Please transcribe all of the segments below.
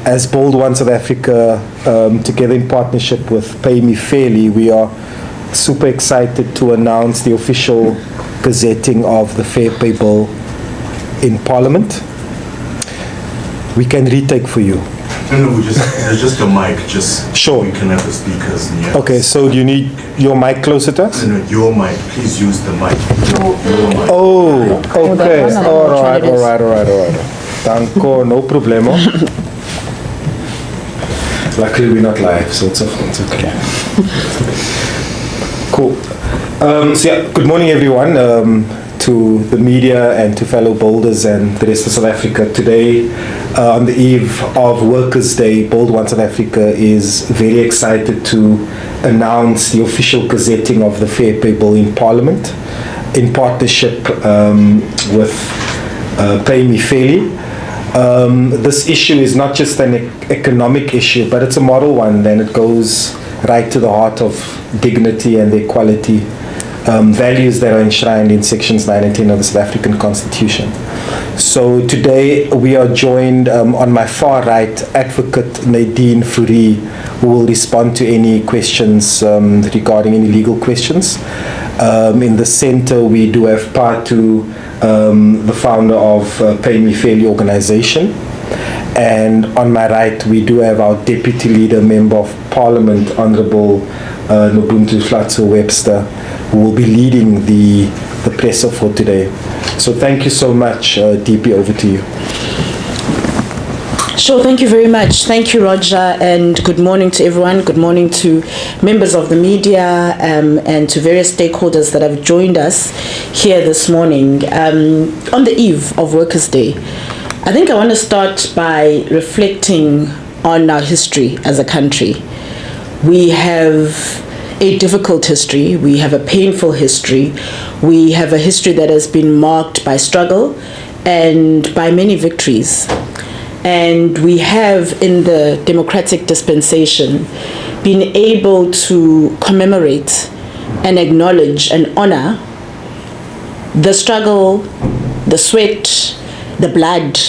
as Bold One South Africa, together in partnership with Pay Me Fairly, we are super excited to announce the official gazetting of the Fair Pay Bill in Parliament. We can retake for you. No, there's just a mic, just sure. We can have the speakers near. Okay, so do you need your mic closer to us? No, your mic. Please use the mic. Your mic. Oh, okay. All right. Danko, no problemo. Luckily we're not live, so it's okay. Cool. So yeah, good morning everyone, to the media and to fellow Boulders and the rest of South Africa. Today, on the eve of Workers' Day, Bold One South Africa is very excited to announce the official gazetting of the Fair Pay Bill in Parliament in partnership with Pay Me Fairly. This issue is not just an economic issue, but it's a moral one, and it goes right to the heart of dignity and equality, values that are enshrined in sections 9 and 10 of the South African Constitution. So today we are joined on my far right, Advocate Nadine Fourie, who will respond to any questions regarding any legal questions. In the center we do have Patu, the founder of Pay Me Fairly organization. And on my right we do have our Deputy Leader, Member of Parliament, Honorable Nobuntu Flatso Webster, who will be leading the presser for today. So thank you so much, DP, over to you. Sure, thank you very much. Thank you, Roger, and good morning to everyone. Good morning to members of the media and to various stakeholders that have joined us here this morning. On the eve of Workers' Day, I think I want to start by reflecting on our history as a country. We have a difficult history, we have a painful history, we have a history that has been marked by struggle and by many victories. And we have, in the democratic dispensation, been able to commemorate and acknowledge and honor the struggle, the sweat, the blood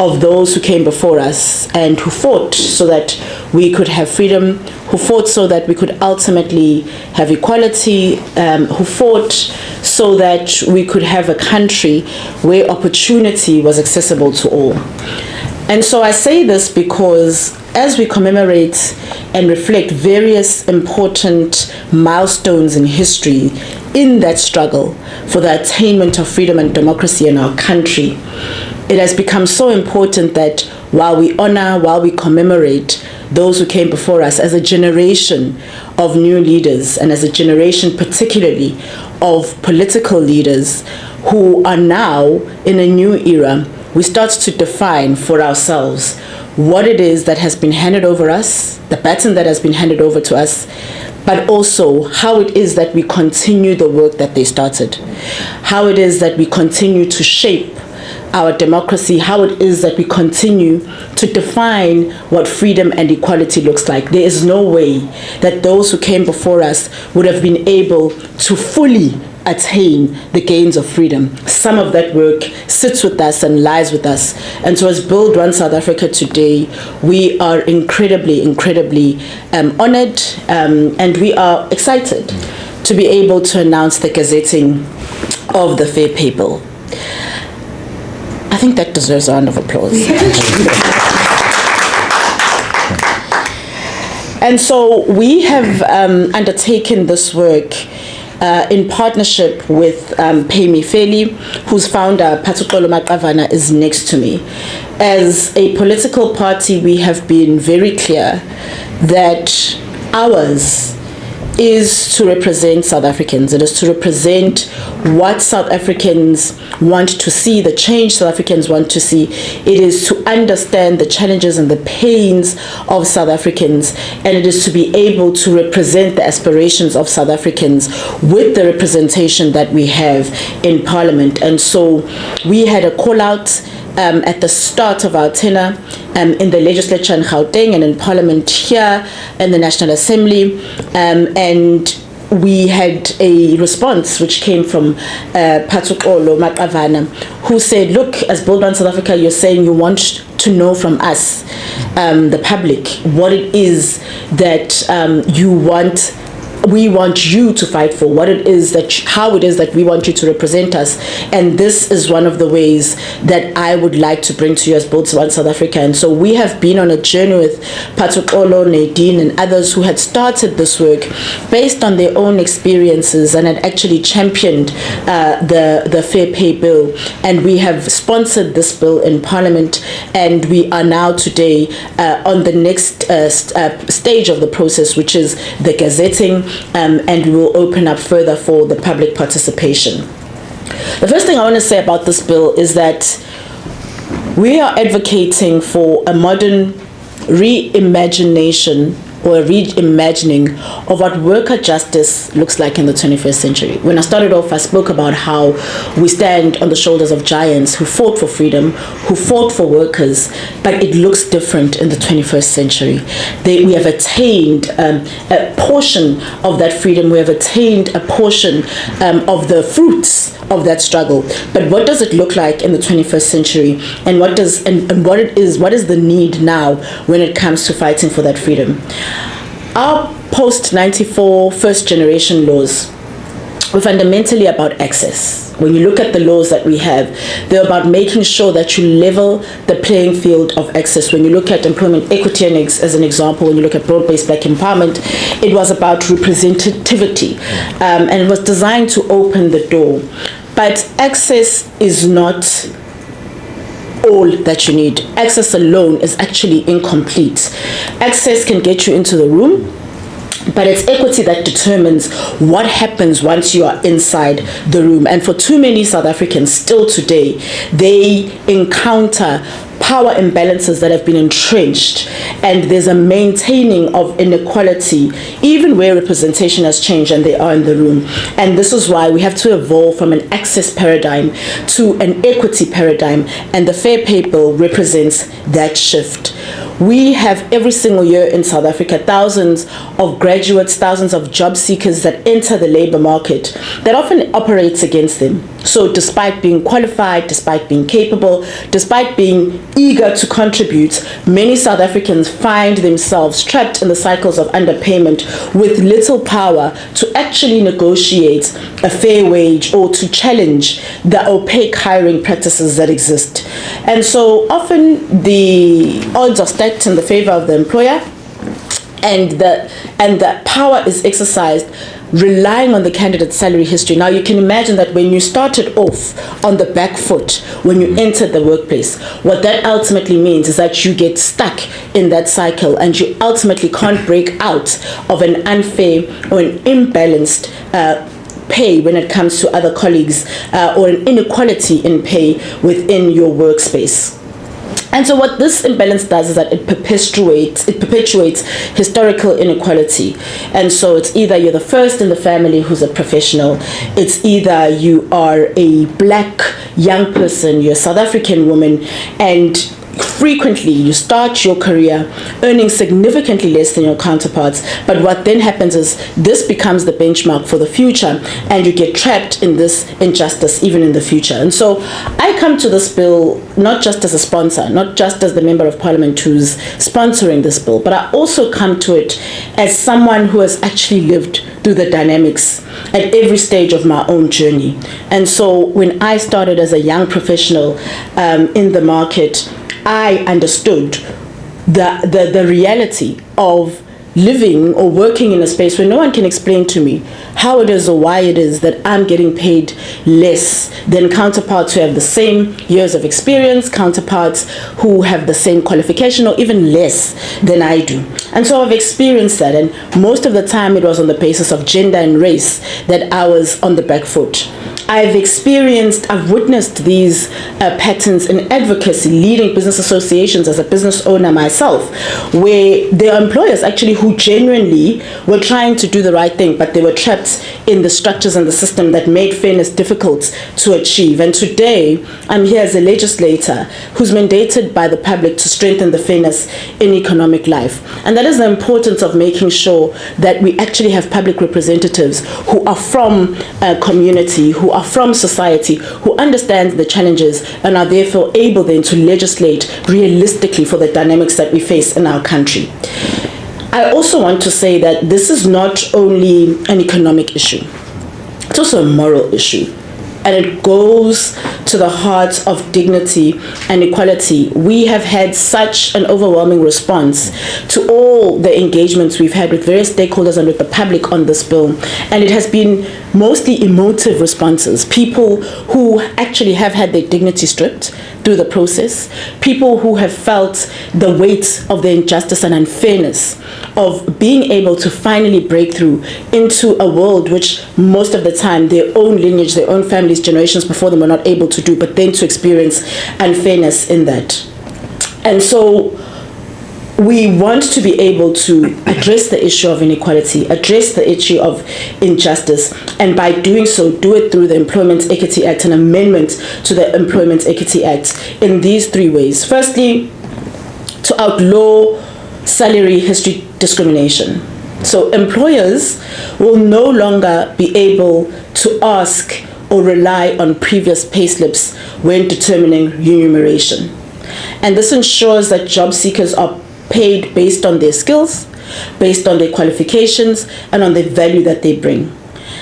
of those who came before us and who fought so that we could have freedom, who fought so that we could ultimately have equality, who fought so that we could have a country where opportunity was accessible to all. And so I say this because as we commemorate and reflect various important milestones in history in that struggle for the attainment of freedom and democracy in our country, it has become so important that while we honor, while we commemorate those who came before us as a generation of new leaders and as a generation particularly of political leaders who are now in a new era, we start to define for ourselves what it is that has been handed over us, the baton that has been handed over to us, but also how it is that we continue the work that they started, how it is that we continue to shape our democracy, how it is that we continue to define what freedom and equality looks like. There is no way that those who came before us would have been able to fully attain the gains of freedom. Some of that work sits with us and lies with us. And so as Bold One South Africa today, we are incredibly honored and we are excited to be able to announce the gazetting of the Fair Pay Bill. I think that deserves a round of applause. And so we have undertaken this work in partnership with Pay Me Fairly, whose founder, Patuxolo Maqavana, is next to me. As a political party, we have been very clear that ours is to represent South Africans. It is to represent what South Africans want to see, the change South Africans want to see. It is to understand the challenges and the pains of South Africans, and it is to be able to represent the aspirations of South Africans with the representation that we have in Parliament. And so we had a call out at the start of our tenure in the legislature in Gauteng and in Parliament here in the National Assembly, and we had a response which came from Patuxolo Maqavana, who said, look, as Bold One South Africa, you're saying you want to know from us, the public, what it is that we want you to fight for, what it is that, how it is that we want you to represent us. And this is one of the ways that I would like to bring to you as Bold One South Africa. And so we have been on a journey with Patukolo, Nadine, and others who had started this work based on their own experiences and had actually championed the Fair Pay Bill. And we have sponsored this bill in Parliament, and we are now today on the next stage of the process, which is the gazetting. And we will open up further for the public participation. The first thing I want to say about this bill is that we are advocating for a modern reimagination or a reimagining of what worker justice looks like in the 21st century. When I started off, I spoke about how we stand on the shoulders of giants who fought for freedom, who fought for workers, but it looks different in the 21st century. We have attained a portion of that freedom. We have attained a portion of the fruits of that struggle. But what does it look like in the 21st century? And what is the need now when it comes to fighting for that freedom? Our post-94 first generation laws were fundamentally about access. When you look at the laws that we have, they're about making sure that you level the playing field of access. When you look at employment equity as an example, when you look at broad-based black empowerment, it was about representativity, and it was designed to open the door. But access is not all that you need. Access alone is actually incomplete. Access can get you into the room, but it's equity that determines what happens once you are inside the room. And for too many South Africans still today, they encounter power imbalances that have been entrenched, and there's a maintaining of inequality even where representation has changed and they are in the room. And this is why we have to evolve from an access paradigm to an equity paradigm, and the Fair Pay Bill represents that shift. We have every single year in South Africa thousands of graduates, thousands of job seekers that enter the labor market that often operates against them. So despite being qualified, despite being capable, despite being eager to contribute, many South Africans find themselves trapped in the cycles of underpayment with little power to actually negotiate a fair wage or to challenge the opaque hiring practices that exist. And so often the odds are stacked in the favor of the employer, and the power is exercised relying on the candidate's salary history. Now you can imagine that when you started off on the back foot, when you entered the workplace, what that ultimately means is that you get stuck in that cycle and you ultimately can't break out of an unfair or an imbalanced pay when it comes to other colleagues, or an inequality in pay within your workspace. And so what this imbalance does is that it perpetuates historical inequality. And so it's either you're the first in the family who's a professional, it's either you are a black young person, you're a South African woman, and frequently you start your career earning significantly less than your counterparts. But what then happens is this becomes the benchmark for the future, and you get trapped in this injustice even in the future. And so I come to this bill not just as a sponsor, not just as the Member of Parliament who's sponsoring this bill, but I also come to it as someone who has actually lived through the dynamics at every stage of my own journey. And so when I started as a young professional in the market, I understood the reality of living or working in a space where no one can explain to me how it is or why it is that I'm getting paid less than counterparts who have the same years of experience, counterparts who have the same qualification or even less than I do. And so I've experienced that, and most of the time it was on the basis of gender and race that I was on the back foot. I've witnessed these patterns in advocacy, leading business associations as a business owner myself, where there are employers actually who genuinely were trying to do the right thing, but they were trapped in the structures and the system that made fairness difficult to achieve. And today, I'm here as a legislator who's mandated by the public to strengthen the fairness in economic life. And that is the importance of making sure that we actually have public representatives who are from a community, who are from society, who understand the challenges and are therefore able then to legislate realistically for the dynamics that we face in our country. I also want to say that this is not only an economic issue, it's also a moral issue. And it goes to the heart of dignity and equality. We have had such an overwhelming response to all the engagements we've had with various stakeholders and with the public on this bill. And it has been mostly emotive responses. People who actually have had their dignity stripped through the process. People who have felt the weight of the injustice and unfairness of being able to finally break through into a world which most of the time their own lineage, their own families, generations before them were not able to do, but then to experience unfairness in that. And so we want to be able to address the issue of inequality, address the issue of injustice, and by doing so, do it through the Employment Equity Act, an amendment to the Employment Equity Act in these three ways. Firstly, to outlaw salary history discrimination. So employers will no longer be able to ask or rely on previous payslips when determining remuneration. And this ensures that job seekers are paid based on their skills, based on their qualifications, and on the value that they bring.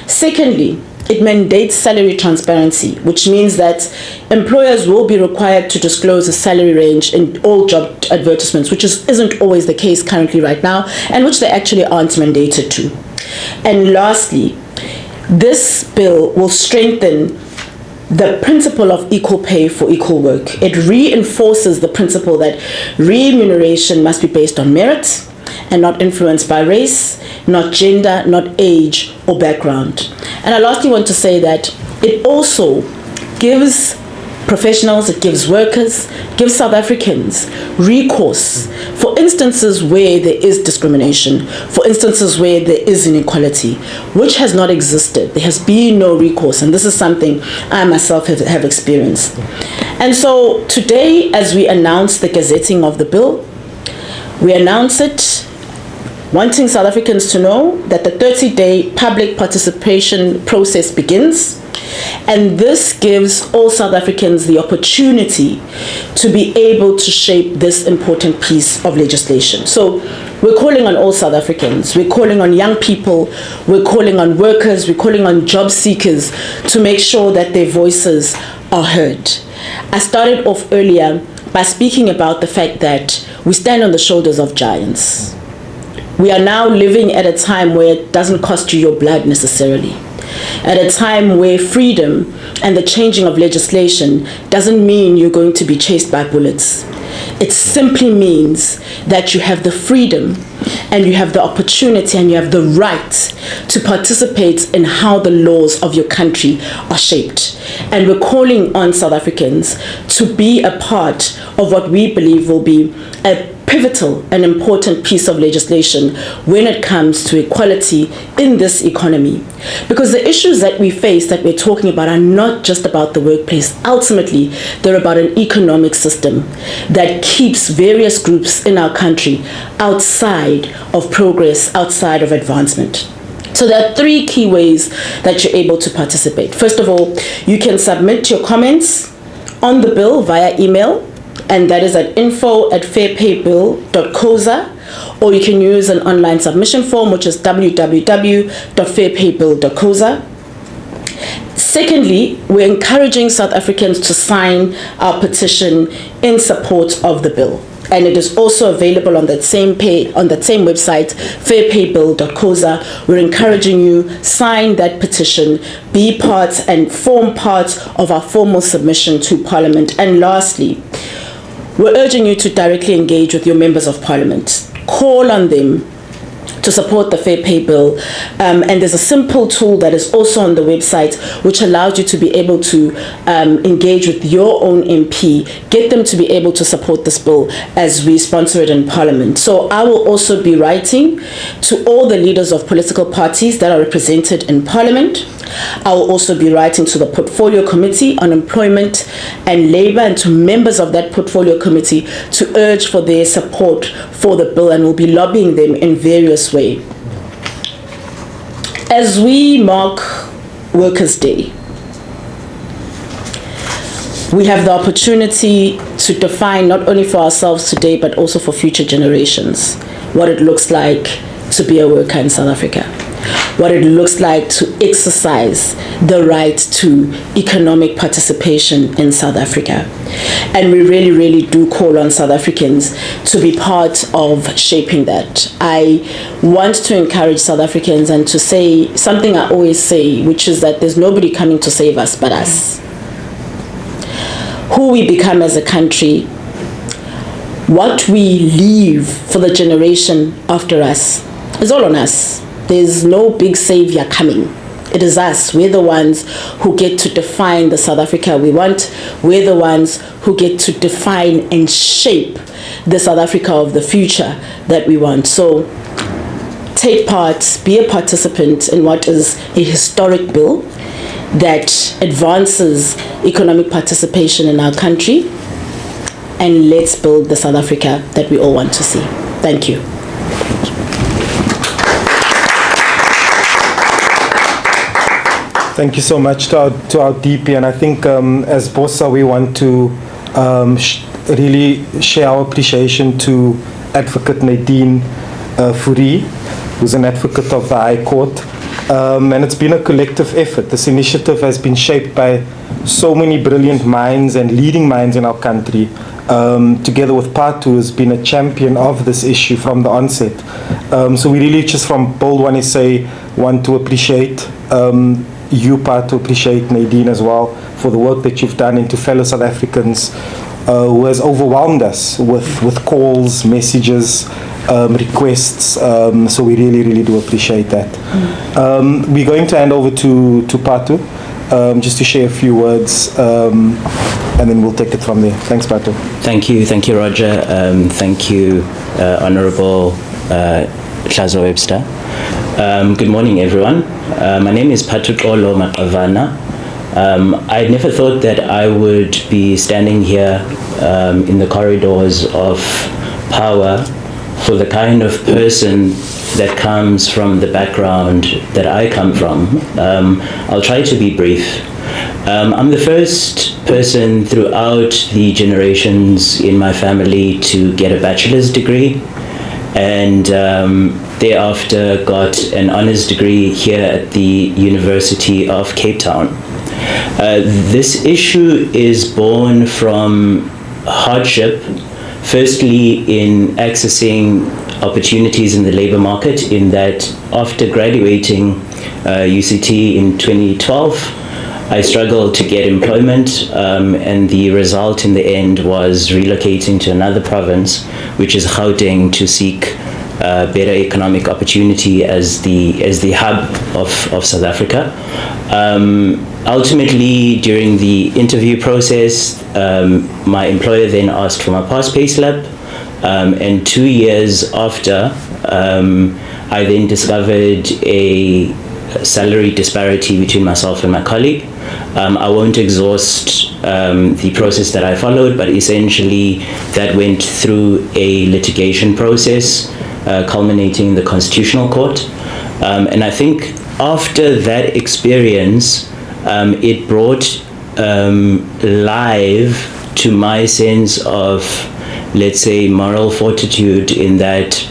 Secondly, it mandates salary transparency, which means that employers will be required to disclose a salary range in all job advertisements, which isn't always the case currently right now, and which they actually aren't mandated to. And lastly, this bill will strengthen the principle of equal pay for equal work. It reinforces the principle that remuneration must be based on merit and not influenced by race, not gender, not age or background. And I lastly want to say that it also gives professionals, it gives workers, gives South Africans recourse for instances where there is discrimination, for instances where there is inequality, which has not existed. There has been no recourse, and this is something I myself have experienced. And so today, as we announce the gazetting of the bill, we announce it wanting South Africans to know that the 30-day public participation process begins. And this gives all South Africans the opportunity to be able to shape this important piece of legislation. So we're calling on all South Africans, we're calling on young people, we're calling on workers, we're calling on job seekers to make sure that their voices are heard. I started off earlier by speaking about the fact that we stand on the shoulders of giants. We are now living at a time where it doesn't cost you your blood necessarily. At a time where freedom and the changing of legislation doesn't mean you're going to be chased by bullets. It simply means that you have the freedom and you have the opportunity and you have the right to participate in how the laws of your country are shaped. And we're calling on South Africans to be a part of what we believe will be a pivotal and important piece of legislation when it comes to equality in this economy. Because the issues that we face, that we're talking about, are not just about the workplace. Ultimately, they're about an economic system that keeps various groups in our country outside of progress, outside of advancement. So there are three key ways that you're able to participate. First of all, you can submit your comments on the bill via email, and that is at info@fairpaybill.coza, or you can use an online submission form, which is www.fairpaybill.coza. Secondly, we're encouraging South Africans to sign our petition in support of the bill. And it is also available on that same page, on that same website, fairpaybill.coza. We're encouraging you, sign that petition, be part and form part of our formal submission to Parliament. And lastly, we're urging you to directly engage with your members of Parliament. Call on them to support the Fair Pay Bill. And there's a simple tool that is also on the website which allows you to be able to engage with your own MP, get them to be able to support this bill as we sponsor it in Parliament. So I will also be writing to all the leaders of political parties that are represented in Parliament. I will also be writing to the Portfolio Committee on Employment and Labour and to members of that Portfolio Committee to urge for their support for the bill, and we'll be lobbying them in various ways. As we mark Workers' Day, we have the opportunity to define not only for ourselves today but also for future generations what it looks like to be a worker in South Africa, what it looks like to exercise the right to economic participation in South Africa. And we really, really do call on South Africans to be part of shaping that. I want to encourage South Africans and to say something I always say, which is that there's nobody coming to save us but us. Who we become as a country, what we leave for the generation after us, is all on us. There's no big savior coming. It is us. We're the ones who get to define the South Africa we want. We're the ones who get to define and shape the South Africa of the future that we want. So take part, be a participant in what is a historic bill that advances economic participation in our country, and let's build the South Africa that we all want to see. Thank you. Thank you so much to our DP, and I think as Bossa we want to really share our appreciation to Advocate Nadine Fourie, who's an advocate of the High Court, and it's been a collective effort. This initiative has been shaped by so many brilliant minds and leading minds in our country, together with Patu, who's been a champion of this issue from the onset. So we really just from Bold One SA want to appreciate you, Patu, appreciate Nadine as well for the work that you've done, and to fellow South Africans who has overwhelmed us with calls, messages, requests. So we really, really do appreciate that. We're going to hand over to Patu just to share a few words, and then we'll take it from there. Thanks, Patu. Thank you, Roger. Thank you, Honorable Hlazo Webster. Good morning, everyone. My name is Patu-Xolo Maqavana. I never thought that I would be standing here in the corridors of power for the kind of person that comes from the background that I come from. I'll try to be brief. I'm the first person throughout the generations in my family to get a bachelor's degree, and thereafter got an honours degree here at the University of Cape Town. This issue is born from hardship, firstly in accessing opportunities in the labour market, in that after graduating UCT in 2012, I struggled to get employment, and the result in the end was relocating to another province, which is Gauteng, to seek better economic opportunity as the hub of South Africa. Ultimately, during the interview process, my employer then asked for my past payslip, and 2 years after, I then discovered a salary disparity between myself and my colleague. I won't exhaust the process that I followed, but essentially that went through a litigation process, culminating in the Constitutional Court. And I think after that experience, it brought live to my sense of, let's say, moral fortitude, in that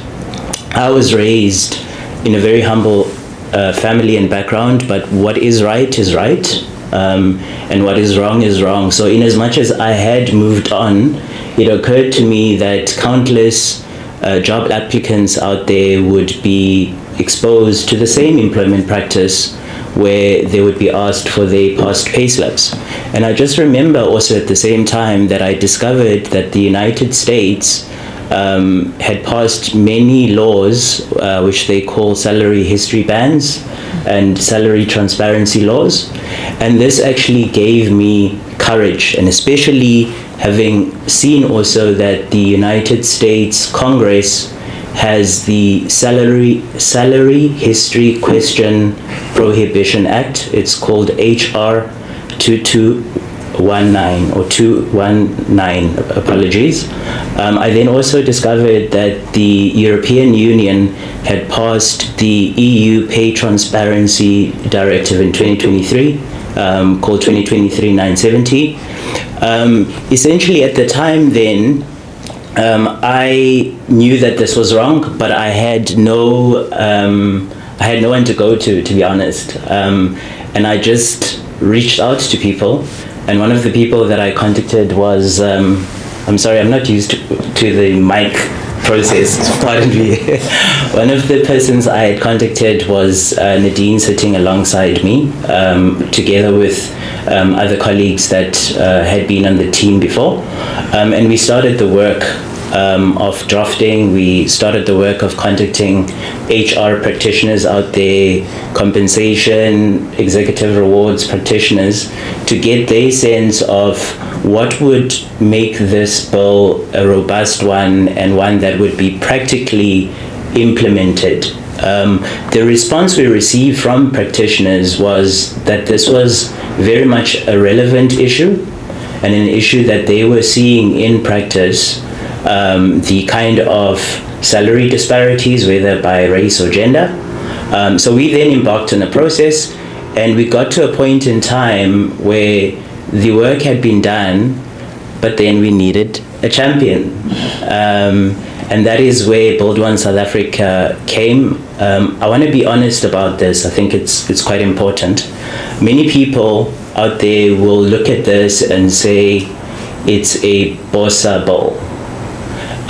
I was raised in a very humble family and background, but what is right is right, and what is wrong is wrong. So in as much as I had moved on, it occurred to me that countless job applicants out there would be exposed to the same employment practice, where they would be asked for their past payslips. And I just remember also at the same time that I discovered that the United States had passed many laws which they call salary history bans and salary transparency laws. And this actually gave me courage, and especially having seen also that the United States Congress has the Salary History Question Prohibition Act. It's called HR 2219 or 219, apologies. I then also discovered that the European Union had passed the EU Pay Transparency Directive in 2023, called 2023-970. Essentially at the time then, I knew that this was wrong, but I had no one to go to be honest. And I just reached out to people, and one of the people that I contacted was, I'm sorry, I'm not used to the mic process, pardon me. One of the persons I had contacted was Nadine, sitting alongside me, together with other colleagues that had been on the team before. And we started the work of drafting. We started the work of contacting HR practitioners out there, compensation, executive rewards practitioners, to get their sense of what would make this bill a robust one and one that would be practically implemented. The response we received from practitioners was that this was very much a relevant issue and an issue that they were seeing in practice, the kind of salary disparities, whether by race or gender. So we then embarked on a process, and we got to a point in time where the work had been done, but then we needed a champion. And that is where Build One South Africa came. I want to be honest about this. I think it's quite important. Many people out there will look at this and say it's a BOSA bill.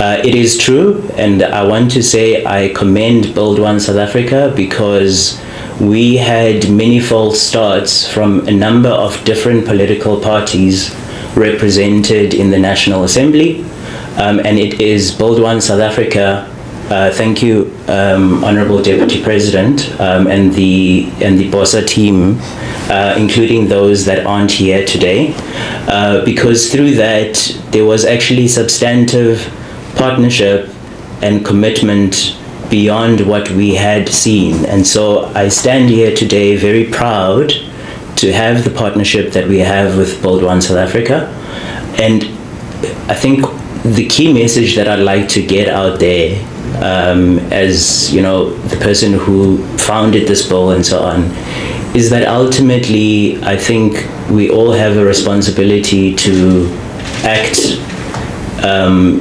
It is true, and I want to say I commend Build One South Africa, because we had many false starts from a number of different political parties represented in the National Assembly. And it is Build One South Africa. Thank you, Honorable Deputy President, and the BOSA team, including those that aren't here today, because through that there was actually substantive partnership and commitment beyond what we had seen. And so I stand here today very proud to have the partnership that we have with Build One South Africa. And I think the key message that I'd like to get out there, as you know, the person who founded this bill and so on, is that ultimately I think we all have a responsibility to act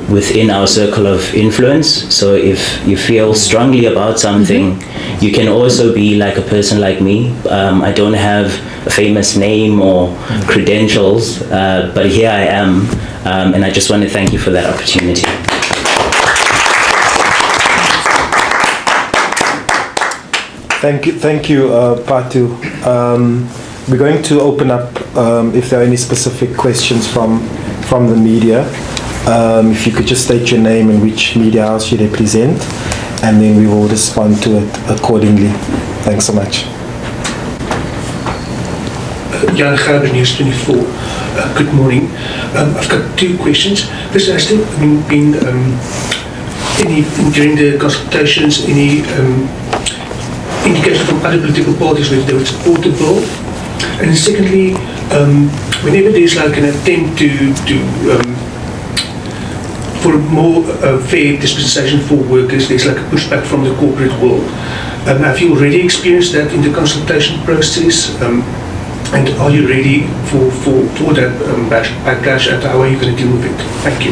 within our circle of influence. So if you feel strongly about something, you can also be like a person like me. I don't have a famous name or credentials, but here I am, and I just want to thank you for that opportunity. Thank you, Patu. We're going to open up if there are any specific questions from the media. If you could just state your name and which media house you represent, and then we will respond to it accordingly. Thanks so much. Jan Gerber, News 24. Good morning. I've got two questions. First, has there been during the consultations any indication from other political parties whether they would support the bill? And secondly, whenever there's like an attempt to for more fair dispensation for workers, there's like a pushback from the corporate world. Have you already experienced that in the consultation process? And are you ready for that backlash, and how are you going to deal with it? Thank you.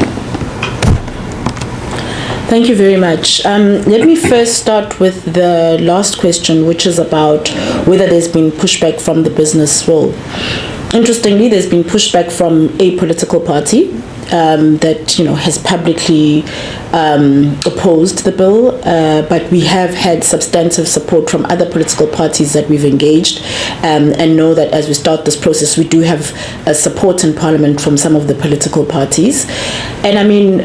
Thank you very much. Let me first start with the last question, which is about whether there's been pushback from the business world. Interestingly, there's been pushback from a political party that has publicly opposed the bill, but we have had substantive support from other political parties that we've engaged, and know that as we start this process, we do have support in Parliament from some of the political parties. And I mean,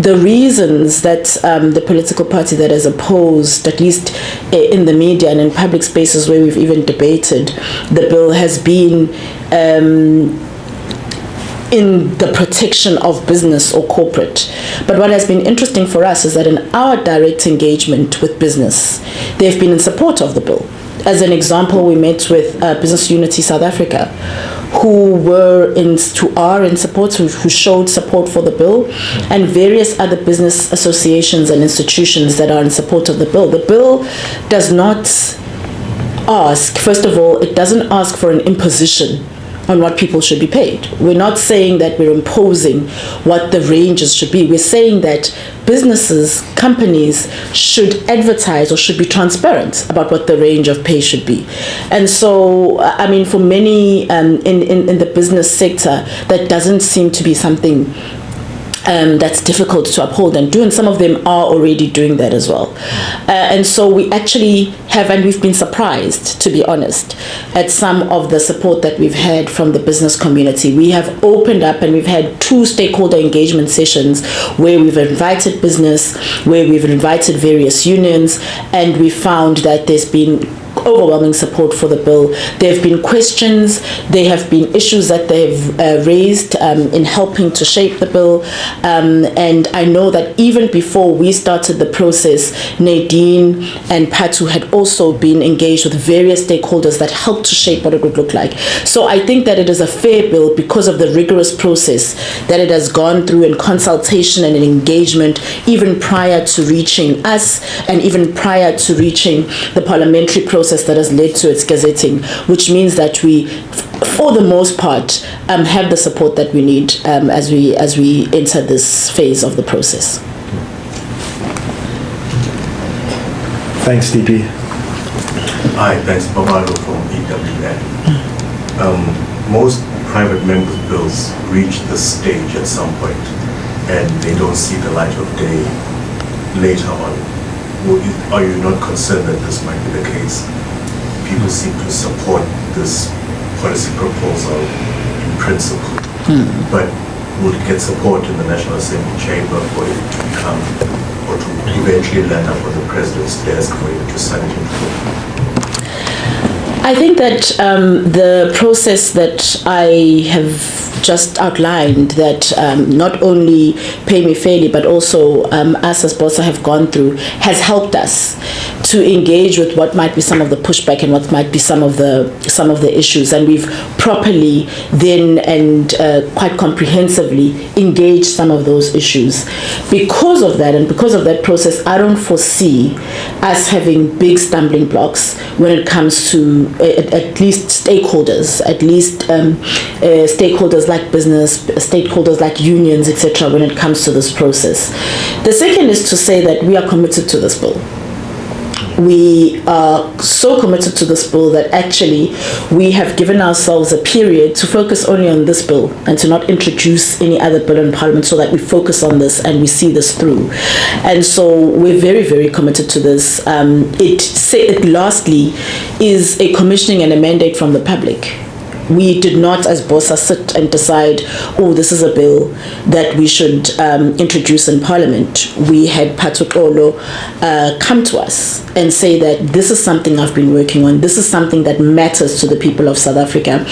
the reasons that the political party that has opposed, at least in the media and in public spaces where we've even debated the bill, has been in the protection of business or corporate. But what has been interesting for us is that in our direct engagement with business, they've been in support of the bill. As an example, we met with Business Unity South Africa, who are in support, who showed support for the bill, and various other business associations and institutions that are in support of the bill. The bill does not ask, first of all, it doesn't ask for an imposition on what people should be paid. We're not saying that we're imposing what the ranges should be. We're saying that businesses, companies should advertise or should be transparent about what the range of pay should be. And so, I mean, for many in the business sector, that doesn't seem to be something that's difficult to uphold and do, and some of them are already doing that as well. And so we actually have, and we've been surprised, to be honest, at some of the support that we've had from the business community. We have opened up and we've had 2 stakeholder engagement sessions where we've invited business, where we've invited various unions, and we found that there's been overwhelming support for the bill. There have been questions, there have been issues that they've raised in helping to shape the bill, and I know that even before we started the process, Nadine and Patu had also been engaged with various stakeholders that helped to shape what it would look like. So I think that it is a fair bill because of the rigorous process that it has gone through in consultation and in engagement, even prior to reaching us and even prior to reaching the parliamentary process that has led to its gazetting, which means that we, for the most part, have the support that we need as we enter this phase of the process. Thanks, DP. Hi, thanks, Babalo from EWN. Most private members' bills reach this stage at some point, and they don't see the light of day later on. Are you not concerned that this might be the case? People seem to support this policy proposal in principle, but would it get support in the National Assembly chamber for it to become, or to eventually land up on the president's desk for him to sign it into law? I think that the process that I have just outlined, that not only Pay Me Fairly, but also us as BOSA have gone through, has helped us to engage with what might be some of the pushback and what might be some of the issues, and we've properly then and quite comprehensively engaged some of those issues. Because of that, and because of that process, I don't foresee us having big stumbling blocks when it comes to at least stakeholders, stakeholders like business, stakeholders like unions, etc., when it comes to this process. The second is to say that we are committed to this bill. We are so committed to this bill that actually we have given ourselves a period to focus only on this bill and to not introduce any other bill in Parliament, so that we focus on this and we see this through. And so we're very, very committed to this. It lastly is a commissioning and a mandate from the public. We did not, as BOSA, sit and decide, oh, this is a bill that we should introduce in Parliament. We had Patu Xolo come to us and say that this is something I've been working on. This is something that matters to the people of South Africa.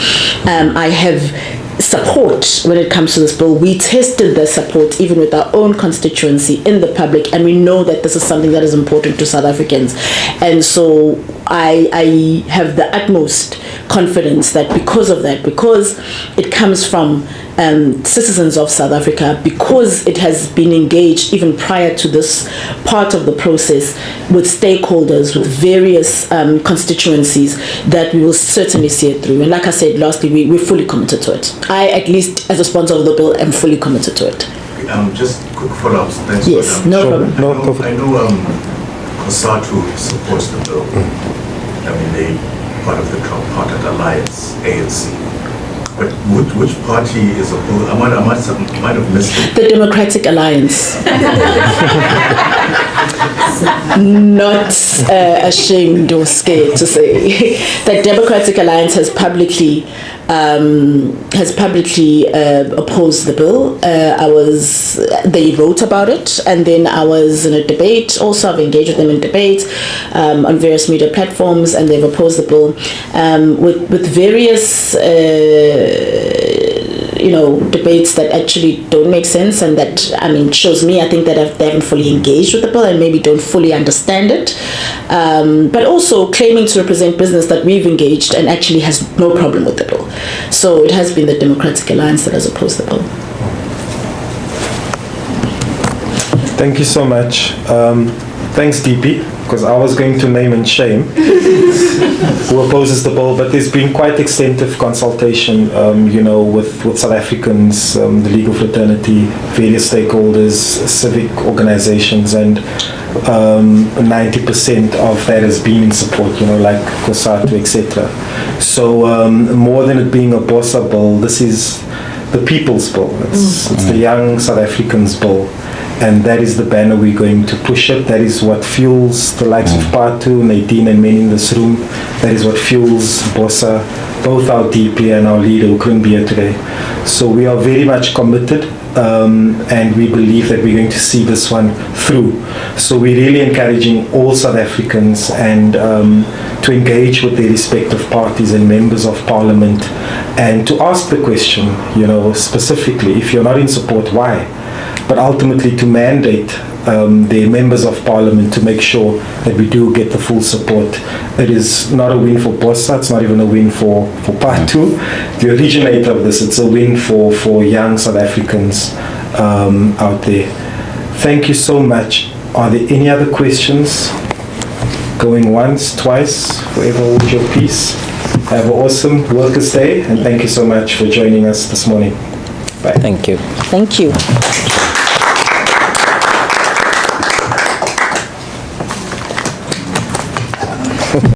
I have support when it comes to this bill. We tested the support even with our own constituency in the public, and we know that this is something that is important to South Africans. And so I have the utmost confidence that because of that, because it comes from citizens of South Africa, because it has been engaged even prior to this part of the process with stakeholders, with various constituencies, that we will certainly see it through. And like I said, lastly, we're fully committed to it. I, at least as a sponsor of the bill, am fully committed to it. Just quick follow-ups. Thanks. Yes, no problem. I know COSATU supports the bill. I mean, they part of the tripartite alliance, ANC. But which party is opposed? I might have missed it. The Democratic Alliance. Not ashamed or scared to say that Democratic Alliance has publicly has publicly opposed the bill. They wrote about it, and then I was in a debate. Also, I've engaged with them in debates on various media platforms, and they've opposed the bill with various debates that actually don't make sense, and that shows me, I think, that they haven't fully engaged with the bill and maybe don't fully understand it, but also claiming to represent business that we've engaged and actually has no problem with the bill. So it has been the Democratic Alliance that has opposed the bill. Thank you so much. Thanks, DP, because I was going to name and shame who opposes the bill, but there's been quite extensive consultation, with South Africans, the legal fraternity, various stakeholders, civic organizations, and 90% of that has been in support, like COSATU, etc. So more than it being a BOSA bill, this is the people's bill. It's the young South Africans bill. And that is the banner we're going to push it. That is what fuels the likes of Patu, Nadine, and many in this room. That is what fuels BOSA, both our DP and our leader who couldn't be here today. So we are very much committed, and we believe that we're going to see this one through. So we're really encouraging all South Africans and to engage with their respective parties and members of parliament, and to ask the question, specifically, if you're not in support, why? But ultimately to mandate the members of parliament to make sure that we do get the full support. It is not a win for BOSA, it's not even a win for Patu, the originator of this. It's a win for young South Africans out there. Thank you so much. Are there any other questions? Going once, twice, whoever holds your peace. Have an awesome Workers' Day, and thank you so much for joining us this morning. Bye. Thank you. Thank you.